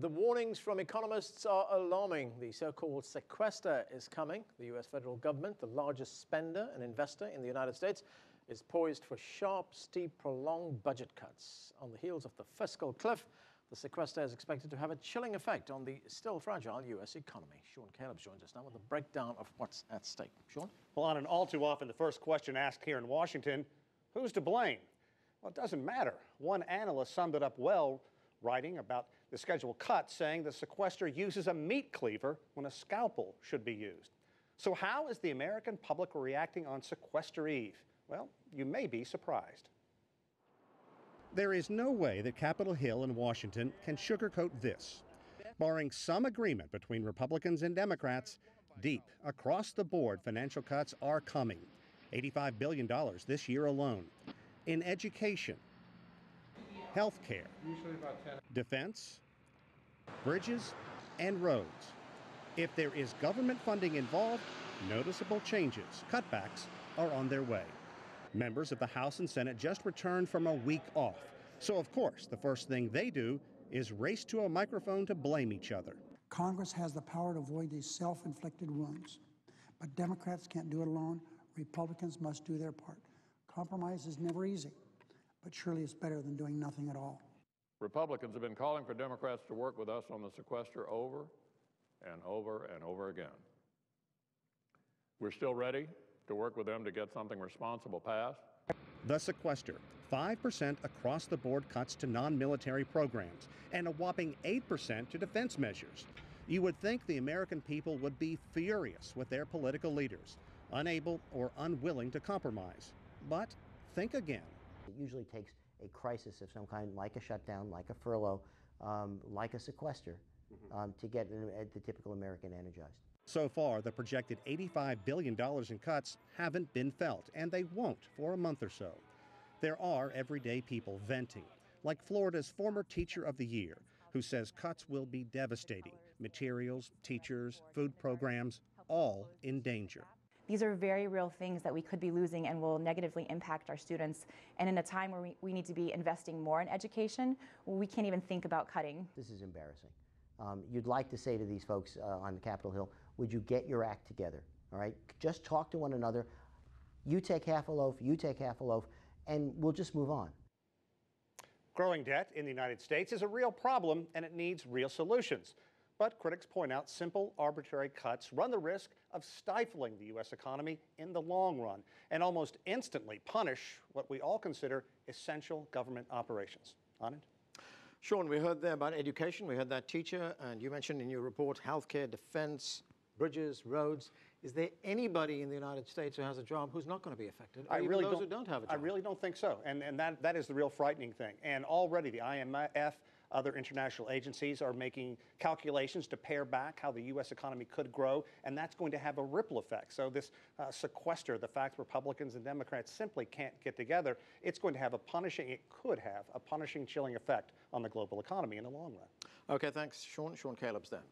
The warnings from economists are alarming. The so-called sequester is coming. The U.S. federal government, the largest spender and investor in the United States, is poised for sharp, steep, prolonged budget cuts. On the heels of the fiscal cliff, the sequester is expected to have a chilling effect on the still fragile U.S. economy. Sean Callebs joins us now with a breakdown of what's at stake. Sean? Well, on and all too often, the first question asked here in Washington, who's to blame? Well, it doesn't matter. One analyst summed it up well, writing about the scheduled cut, saying the sequester uses a meat cleaver when a scalpel should be used. So how is the American public reacting on Sequester Eve? Well, you may be surprised. There is no way that Capitol Hill in Washington can sugarcoat this. Barring some agreement between Republicans and Democrats, deep, across-the-board financial cuts are coming. $85 billion this year alone. In education, health care, defense, bridges, and roads. If there is government funding involved, noticeable changes, cutbacks, are on their way. Members of the House and Senate just returned from a week off. So, of course, the first thing they do is race to a microphone to blame each other. Congress has the power to avoid these self-inflicted wounds. But Democrats can't do it alone. Republicans must do their part. Compromise is never easy, but surely it's better than doing nothing at all. Republicans have been calling for Democrats to work with us on the sequester over and over and over again. We're still ready to work with them to get something responsible passed. The sequester, 5% across-the-board cuts to non-military programs and a whopping 8% to defense measures. You would think the American people would be furious with their political leaders, unable or unwilling to compromise. But think again. It usually takes a crisis of some kind, like a shutdown, like a furlough, like a sequester, to get the typical American energized. So far, the projected $85 billion in cuts haven't been felt, and they won't for a month or so. There are everyday people venting, like Florida's former Teacher of the Year, who says cuts will be devastating. Materials, teachers, food programs, all in danger. These are very real things that we could be losing and will negatively impact our students. And in a time where we need to be investing more in education, we can't even think about cutting. This is embarrassing. You'd like to say to these folks on Capitol Hill, would you get your act together, all right? Just talk to one another. You take half a loaf, you take half a loaf, and we'll just move on. Growing debt in the United States is a real problem, and it needs real solutions. But critics point out simple, arbitrary cuts run the risk of stifling the U.S. economy in the long run and almost instantly punish what we all consider essential government operations. Anand? Sean, we heard there about education. We heard that teacher, and you mentioned in your report healthcare, defense, bridges, roads. Is there anybody in the United States who has a job who's not going to be affected? Or even those who don't have a job? I really don't think so. And that is the real frightening thing. And already the IMF, other international agencies are making calculations to pare back how the U.S. economy could grow, and that's going to have a ripple effect. So this sequester, the fact Republicans and Democrats simply can't get together, it could have a punishing, chilling effect on the global economy in the long run. Okay, thanks, Sean. Sean Callebs there.